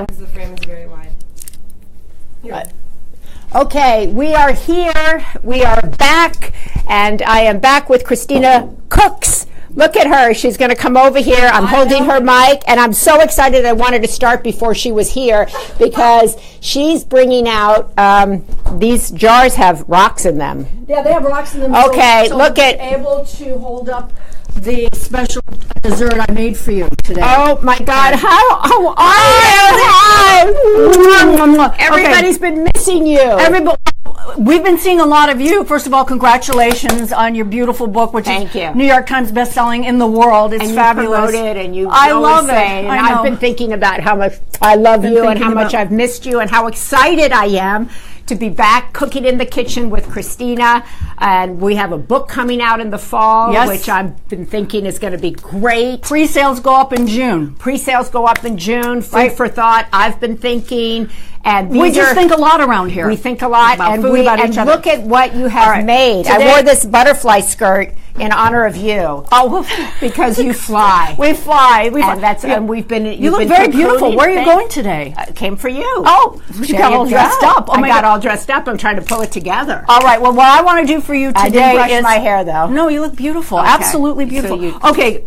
Because the frame is very wide. Okay, we are here. We are back, and I am back with Cristina Cooks. Look at her. She's going to come over here. I'm holding her mic, and I'm so excited. I wanted to start before she was here because she's bringing out these jars have rocks in them. Yeah, they have rocks in them. Okay, so look at able to hold up the special dessert I made for you today. Oh my God! How are you? Everybody's been missing you. We've been seeing a lot of you. First of all, congratulations on your beautiful book, which is New York Times bestselling in the world. It's fabulous. I love it. And I've been thinking about how much I love you and how much I've missed you and how excited I am to be back cooking in the kitchen with Cristina. And we have a book coming out in the fall, which I've been thinking is going to be great. Pre-sales go up in June. Pre-sales go up in June. Food for thought, I've been thinking. And we just think a lot around here. We think a lot, about and food, about each other. Look at what you have made. Today, I wore this butterfly skirt in honor of you. Oh, because you fly. We fly. And we've been. You look very beautiful. Where are you going today? I came for you. Oh, you got all dressed up. I got all dressed up. I'm trying to pull it together. All right. Well, what I want to do for you today I didn't brush my hair though. No, you look beautiful. Okay. Absolutely beautiful. Okay,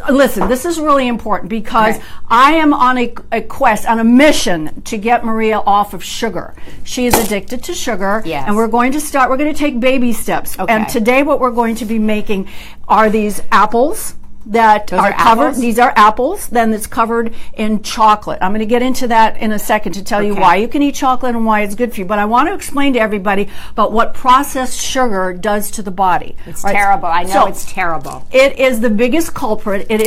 listen. This is really important because I am on a quest, on a mission to get Maria off of sugar. She is addicted to sugar, and we're going to take baby steps. Okay. And today what we're going to be making are these apples that are covered. These are apples, then it's covered in chocolate. I'm going to get into that in a second to tell you why you can eat chocolate and why it's good for you. But I want to explain to everybody about what processed sugar does to the body. It's terrible. I know it's terrible. It is the biggest culprit. It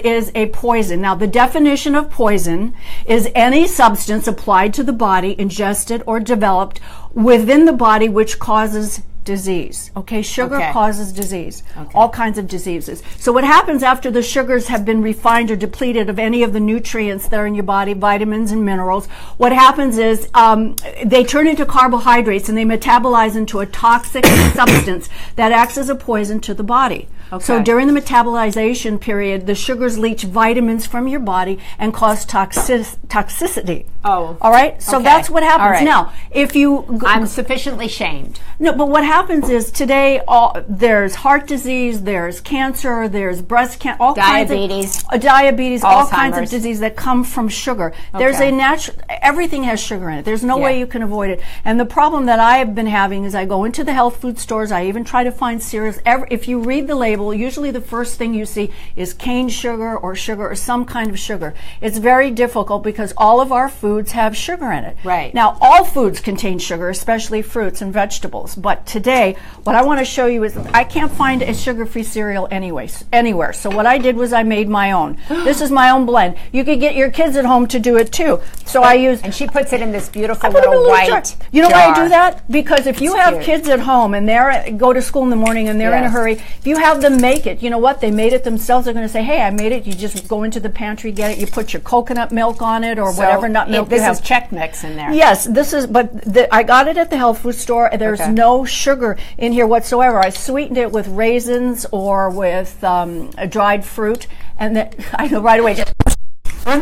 is a poison. Now, the definition of poison is any substance applied to the body, ingested or developed within the body which causes disease. Okay, sugar causes disease, all kinds of diseases. So what happens after the sugars have been refined or depleted of any of the nutrients that are in your body, vitamins and minerals, what happens is they turn into carbohydrates and they metabolize into a toxic substance that acts as a poison to the body. Okay. So during the metabolization period, the sugars leach vitamins from your body and cause toxicity. Oh. All right? So that's what happens. Right. Now, if you... I'm sufficiently shamed. No, but what happens is today there's heart disease, there's cancer, there's breast cancer, all diabetes, all kinds of disease that come from sugar. There's a natural... Everything has sugar in it. There's no way you can avoid it. And the problem that I have been having is I go into the health food stores. I even try to find cereals. If you read the label, usually the first thing you see is cane sugar or some kind of sugar. It's very difficult because all of our foods have sugar in it. Right. Now, all foods contain sugar, especially fruits and vegetables. But today, what I want to show you is I can't find a sugar-free cereal anywhere. So what I did was I made my own. This is my own blend. You could get your kids at home to do it too. So I use... And she puts it in this beautiful little white jar. You know why I do that? Because if you have kids at home and they go to school in the morning and they're in a hurry, if you have them make it, you know what? They made it themselves. They're going to say, hey, I made it. You just go into the pantry, get it. You put your coconut milk on it or whatever nut milk you have. This is Chex Mix in there. Yes, this is, but I got it at the health food store. There's no sugar in here whatsoever. I sweetened it with raisins or with dried fruit. And then I know right away, there's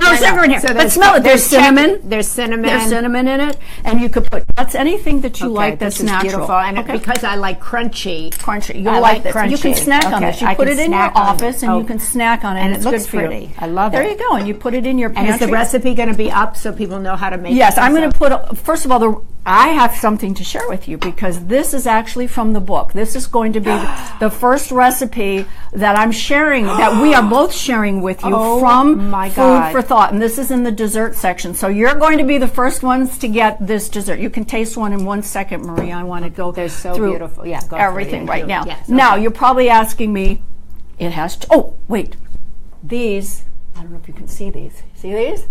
no sugar in here. So but smell it. There's cinnamon. There's cinnamon. There's cinnamon in it. And you could put anything that you like that's natural. Beautiful. And because I like crunchy. You'll like crunchy. You can snack on this. You put it in your office and you can snack on it. And it's looks good for pretty. You. I love it. There you go. And you put it in your pantry. And is the recipe going to be up so people know how to make it? Yes, I'm going to put, first of all, I have something to share with you because this is actually from the book. This is going to be the first recipe that I'm sharing, that we are both sharing with you from Food for Thought. And this is in the dessert section. So you're going to be the first ones to get this dessert. You can taste one in 1 second, Maria. I want to go through beautiful. Yeah, everything right now. Yes, now, you're probably asking me, it has to, oh, wait. These, I don't know if you can see these. See these?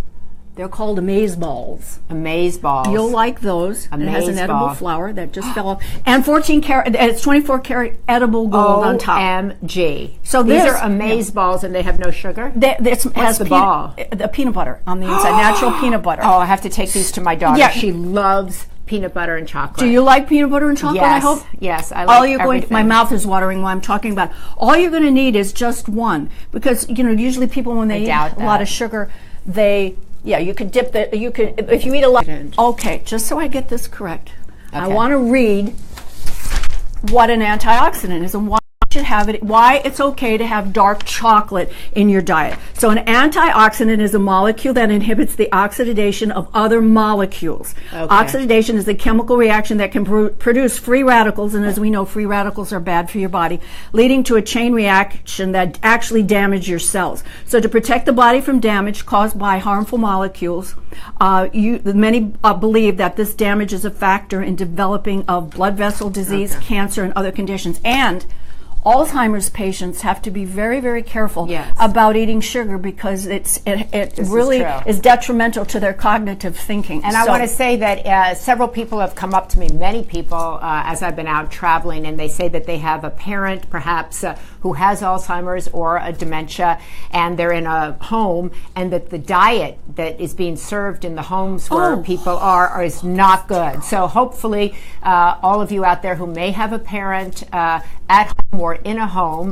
They're called amaze balls. Amaze balls. You'll like those. Amaze it has an edible ball. flour that just fell off. And 14 karat, it's 24 karat edible gold on top. OMG. So these are amaze balls and they have no sugar? What's the ball? The peanut butter on the inside, natural peanut butter. Oh, I have to take these to my daughter. Yeah. She loves peanut butter and chocolate. Do you like peanut butter and chocolate, yes. I hope? Yes, I like everything. My mouth is watering while I'm talking about it. All you're going to need is just one. Because, usually people, when they eat a lot of sugar, they Yeah, you could dip the, you could, if you eat a lot. Okay, just so I get this correct, I want to read what an antioxidant is and why you should have it, why it's okay to have dark chocolate in your diet. So an antioxidant is a molecule that inhibits the oxidation of other molecules. Oxidation is a chemical reaction that can produce free radicals, and as we know, free radicals are bad for your body, leading to a chain reaction that actually damage your cells. So to protect the body from damage caused by harmful molecules, many believe that this damage is a factor in developing of blood vessel disease, cancer, and other conditions. And Alzheimer's patients have to be very, very careful about eating sugar because it really is detrimental to their cognitive thinking. And I want to say that several people have come up to me, many people, as I've been out traveling, and they say that they have a parent, perhaps, who has Alzheimer's or a dementia, and they're in a home, and that the diet that is being served in the homes where people are is not good. So hopefully, all of you out there who may have a parent at home or in a home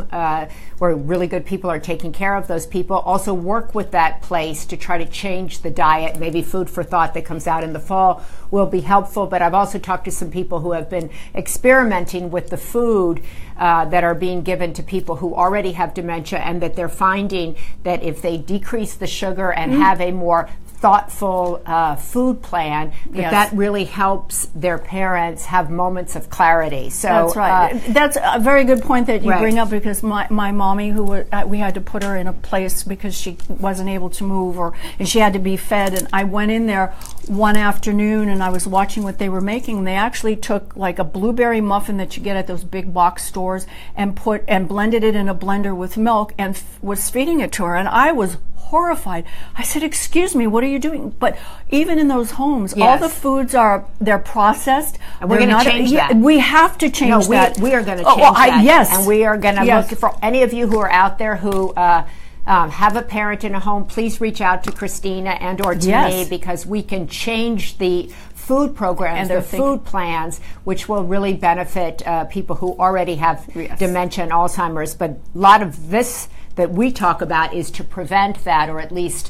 where really good people are taking care of those people, also work with that place to try to change the diet. Maybe food for thought that comes out in the fall will be helpful. But I've also talked to some people who have been experimenting with the food that are being given to people who already have dementia, and that they're finding that if they decrease the sugar and have a more thoughtful food plan, that really helps their parents have moments of clarity. So that's right. That's a very good point that you bring up, because my mommy, who we had to put her in a place because she wasn't able to move, and she had to be fed. And I went in there one afternoon and I was watching what they were making. And they actually took like a blueberry muffin that you get at those big box stores and blended it in a blender with milk and was feeding it to her. And I was horrified. I said, "Excuse me, what are you doing?" But even in those homes, all the foods they're processed. And we're going to change that. We have to change that. We are going to change that. Yes. And we are going to look for any of you who are out there who have a parent in a home. Please reach out to Cristina and or to me, because we can change the food programs, the food plans, which will really benefit people who already have dementia and Alzheimer's. But a lot of this that we talk about is to prevent that, or at least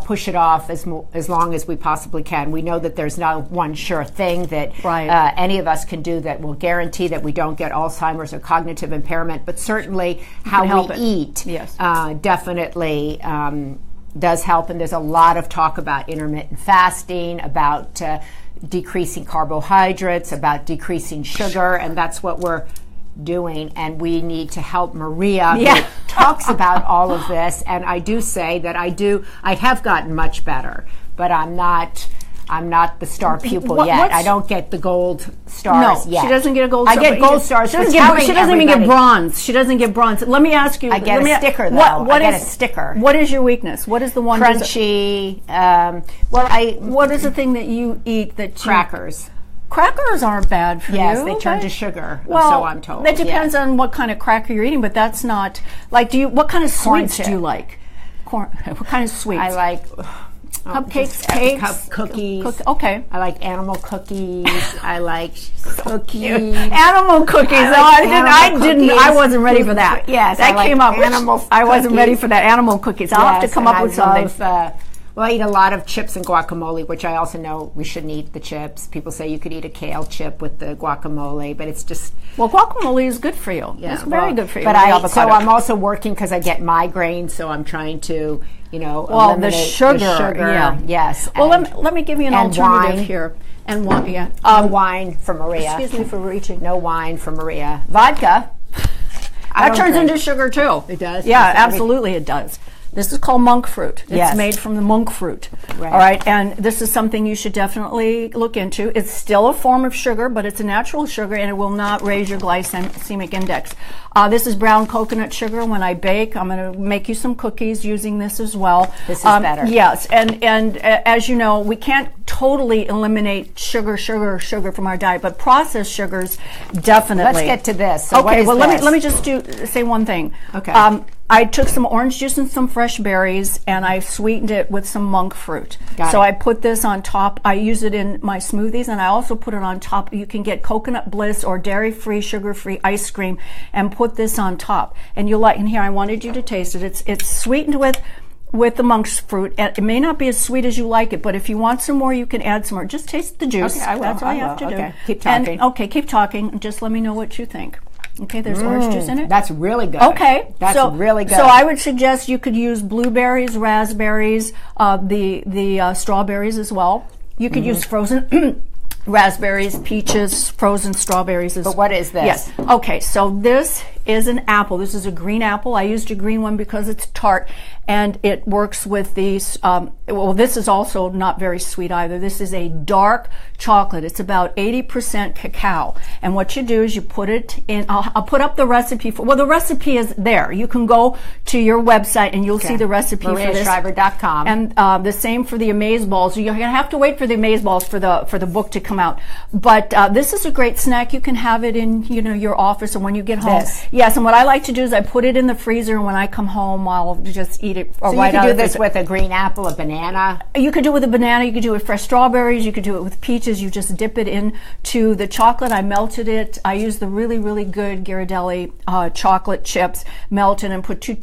push it off as long as we possibly can. We know that there's no one sure thing that any of us can do that will guarantee that we don't get Alzheimer's or cognitive impairment, but certainly how we eat definitely does help. And there's a lot of talk about intermittent fasting, about decreasing carbohydrates, about decreasing sugar, and that's what we're doing. And we need to help Maria, who talks about all of this. And I do say that I have gotten much better, but I'm not the star pupil yet. I don't get the gold stars yet. She doesn't get a gold star. I get gold stars. She doesn't even get bronze. She doesn't get bronze. Let me ask you. I get a sticker, though. I get a sticker. What is your weakness? What is the one? Crunchy. What is the thing that you eat that crackers? Crackers aren't bad for you. Yes, they turn to sugar, well, so I'm told. That depends on what kind of cracker you're eating, but that's not, like, what kind of sweets do you like? What kind of sweets? I like cupcakes, cakes, cookies. Okay. I like animal cookies. I like cookies. Animal cookies. I wasn't ready for that. Yes, that came up. I wasn't ready for that. Animal cookies. I'll have to come up with something. Well, I eat a lot of chips and guacamole, which I also know we shouldn't eat the chips. People say you could eat a kale chip with the guacamole, but it's just... Well, guacamole is good for you. Yeah, it's very good for you. But so I'm also working because I get migraines, so I'm trying to, eliminate the sugar. Yes. Well, let me give you an alternative here. And wine, no wine for Maria. Excuse me for reaching. No wine for Maria. Vodka. That turns into sugar, too. It does? Yeah, absolutely it does. This is called monk fruit. It's made from the monk fruit. Right. All right, and this is something you should definitely look into. It's still a form of sugar, but it's a natural sugar, and it will not raise your glycemic index. This is brown coconut sugar. When I bake, I'm going to make you some cookies using this as well. This is better. Yes, and as you know, we can't totally eliminate sugar from our diet, but processed sugars definitely. Let's get to this. So okay, well, let me just say one thing. Okay. I took some orange juice and some fresh berries, and I sweetened it with some monk fruit. So I put this on top. I use it in my smoothies, and I also put it on top. You can get Coconut Bliss or dairy-free, sugar-free ice cream and put this on top. And you'll like, and here I wanted you to taste it. It's sweetened with with the monk's fruit. And it may not be as sweet as you like it, but if you want some more, you can add some more. Just taste the juice. Okay, I will. That's all I you have will. to Okay. do. Keep talking. Okay, keep talking. Just let me know what you think. Okay, there's orange juice in it. That's really good. Okay, that's really good. So I would suggest you could use blueberries, raspberries, the strawberries as well. You could use frozen raspberries, peaches, frozen strawberries. But what is this? Yes. Okay, so this is an apple. This is a green apple. I used a green one because it's tart, and it works with these. Well, this is also not very sweet either. This is a dark chocolate. It's about 80% cacao. And what you do is you put it in. I'll put up the recipe for. Well, the recipe is there. You can go to your website and you'll see the recipe for this. MariaShriver.com. And the same for the amaze balls. You're gonna have to wait for the amaze balls for the book to come out. But this is a great snack. You can have it in your office, and when you get home. This. Yes, and what I like to do is I put it in the freezer, and when I come home, I'll just eat it. So you can do this with a green apple, a banana. You could do it with a banana. You could do it with fresh strawberries. You could do it with peaches. You just dip it into the chocolate. I melted it. I used the really, really good Ghirardelli chocolate chips, melted, and put 2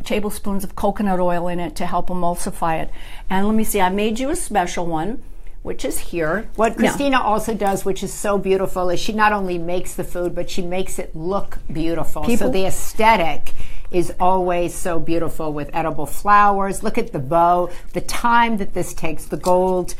tablespoons of coconut oil in it to help emulsify it. And let me see. I made you a special one, which is here. What Cristina also does, which is so beautiful, is she not only makes the food, but she makes it look beautiful. So the aesthetic is always so beautiful with edible flowers. Look at the bow, the time that this takes, the gold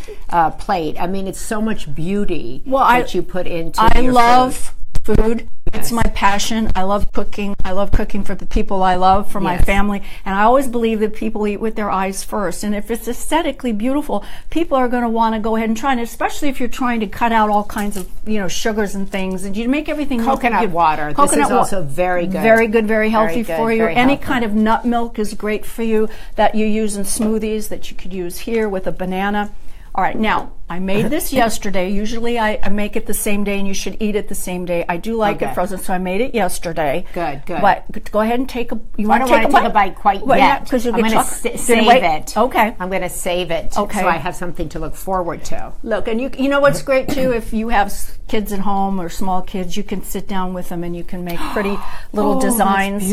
plate. I mean, it's so much beauty that you put into your love food. It's my passion. I love cooking. I love cooking for the people I love, for my family. And I always believe that people eat with their eyes first. And if it's aesthetically beautiful, people are going to want to go ahead and try it, especially if you're trying to cut out all kinds of, sugars and things. And you make everything coconut water. This is also very good. Very good, very healthy for you. Any kind of nut milk is great for you that you use in smoothies that you could use here with a banana. All right, now, I made this yesterday. Usually I make it the same day, and you should eat it the same day. I do like it frozen, so I made it yesterday. Good. But go ahead and take a... I don't want to take a bite quite yet. Because you'll I'm get going to save it. Okay. I'm going to save it so I have something to look forward to. Look, and you know what's great, too? If you have kids at home or small kids, you can sit down with them, and you can make pretty little designs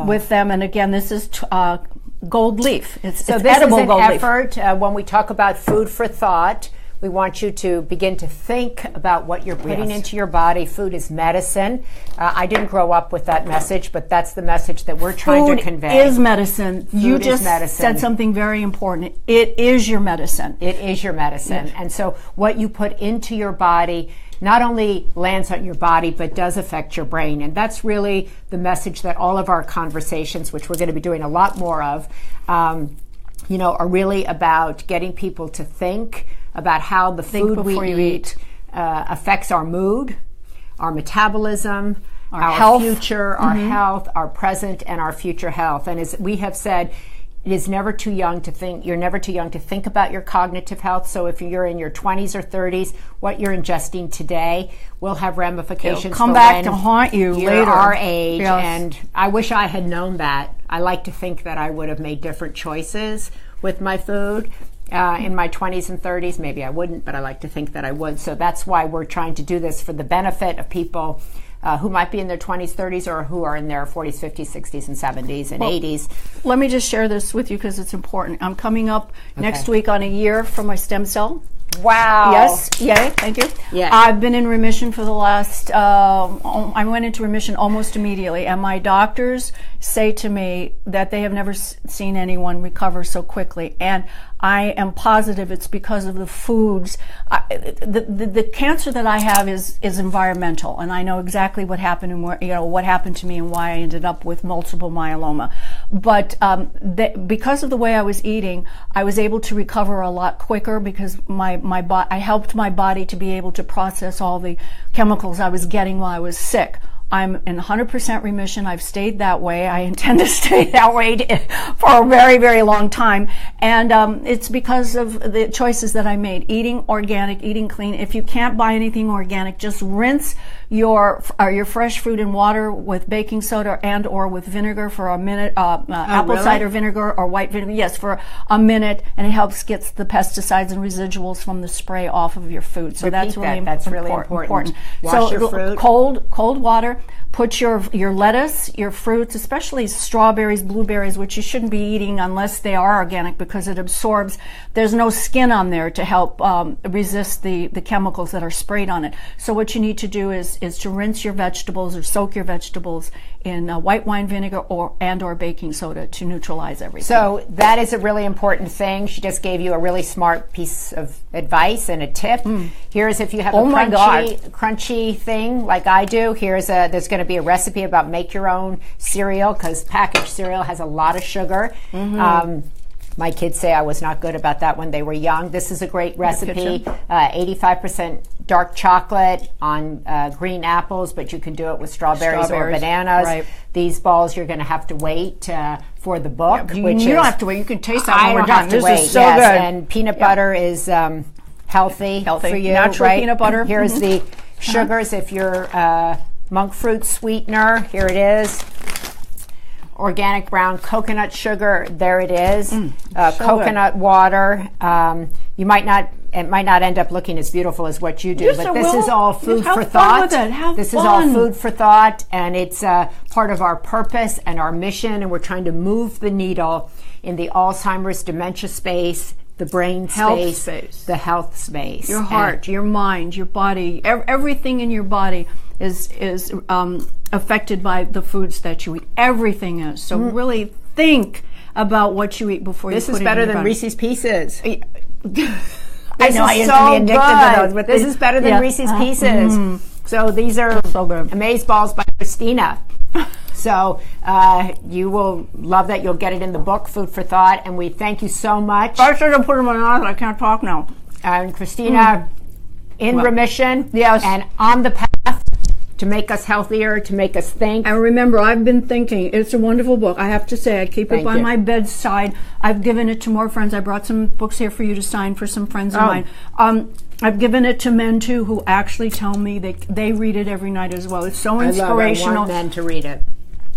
with them. And again, this is... gold leaf. It's edible gold leaf. When we talk about food for thought, we want you to begin to think about what you're putting into your body. Food is medicine. I didn't grow up with that message, but that's the message that we're trying to convey. Food is medicine. You just said something very important. It is your medicine. It is your medicine. Yes. And so what you put into your body not only lands on your body, but does affect your brain. And that's really the message that all of our conversations, which we're going to be doing a lot more of, are really about getting people to think about how the food we eat affects our mood, our metabolism, our health, future, our health, our present, and our future health. And as we have said, it is never too young to think. You're never too young to think about your cognitive health. So if you're in your 20s or 30s, what you're ingesting today will have ramifications. It'll come back to haunt you later. Our age, and I wish I had known that. I like to think that I would have made different choices with my food in my 20s and 30s. Maybe I wouldn't, but I like to think that I would. So that's why we're trying to do this for the benefit of people who might be in their 20s, 30s, or who are in their 40s, 50s, 60s, and 70s, and 80s. Let me just share this with you because it's important. I'm coming up next week on a year from my stem cell. Wow. Yes. Yay. Thank you. Yeah. I've been in remission for the last, I went into remission almost immediately. And my doctors say to me that they have never seen anyone recover so quickly. And I am positive it's because of the foods. The cancer that I have is environmental, and I know exactly what happened and what happened to me and why I ended up with multiple myeloma. But because of the way I was eating, I was able to recover a lot quicker because I helped my body to be able to process all the chemicals I was getting while I was sick. I'm in 100% remission. I've stayed that way. I intend to stay that way for a very, very long time. And it's because of the choices that I made. Eating organic, eating clean. If you can't buy anything organic, just rinse your fresh fruit in water with baking soda and or with vinegar for a minute, apple cider vinegar or white vinegar. Yes, for a minute, and it helps get the pesticides and residuals from the spray off of your food. So that's really important. Wash your fruit. Cold water. Put your lettuce, your fruits, especially strawberries, blueberries, which you shouldn't be eating unless they are organic because it absorbs. There's no skin on there to help resist the chemicals that are sprayed on it. So what you need to do is to rinse your vegetables or soak your vegetables in white wine vinegar or baking soda to neutralize everything. So that is a really important thing. She just gave you a really smart piece of advice and a tip. Here's if you have a crunchy thing like I do. There's going to be a recipe about make your own cereal because packaged cereal has a lot of sugar. My kids say I was not good about that when they were young. This is a great recipe. 85% dark chocolate on green apples, but you can do it with strawberries or bananas. Right. These balls you're going to have to wait for the book. You don't have to wait. You can taste that when we're done. This is so good. And peanut butter is healthy for you. Natural peanut butter. Here's the sugars. If you're monk fruit sweetener, here it is. Organic brown coconut sugar, there it is. Coconut water. It might not end up looking as beautiful as what you do, but this is all food for thought. This is all food for thought, and it's part of our purpose and our mission, and we're trying to move the needle in the Alzheimer's dementia space, the brain space, the health space. Your heart, your mind, your body, everything in your body is affected by the foods that you eat. Everything is. So really think about what you eat before you put it in your body. This is better than Reese's Pieces. I know I used to be addicted to those, but this is better than Reese's Pieces. So these are Amaze Balls by Cristina. So you will love that. You'll get it in the book, Food for Thought, and we thank you so much. I should have put them on. I can't talk now. And Cristina, in remission, yes, and on the path to make us healthier, to make us think. And remember, I've been thinking. It's a wonderful book. I have to say, I keep it by my bedside. I've given it to more friends. I brought some books here for you to sign for some friends of mine. I've given it to men too, who actually tell me they read it every night as well. It's so inspirational. I want men to read it.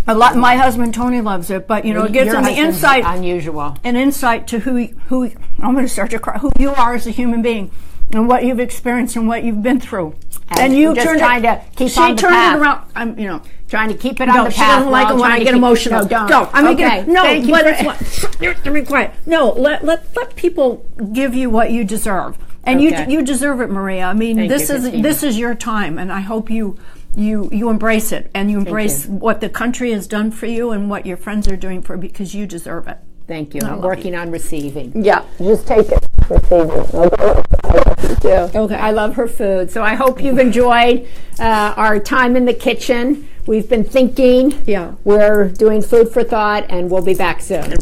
A lot. My husband Tony loves it, but it gives them the insight. Unusual. An insight to who I'm going to start to cry. Who you are as a human being, and what you've experienced and what you've been through. And you just trying to keep on the path. She turned it around. I'm, trying to keep it on the path. She doesn't like it when I get emotional. No, don't. Go. I'm okay. No, let me quiet. No, let people give you what you deserve, and you deserve it, Maria. I mean, this is your time, and I hope you embrace it, and you embrace what the country has done for you and what your friends are doing for you, because you deserve it. Thank you. I'm working on receiving. Yeah, just take it. Okay. I love her food. So I hope you've enjoyed our time in the kitchen. We've been thinking. Yeah. We're doing Food for Thought, and we'll be back soon.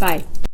Bye.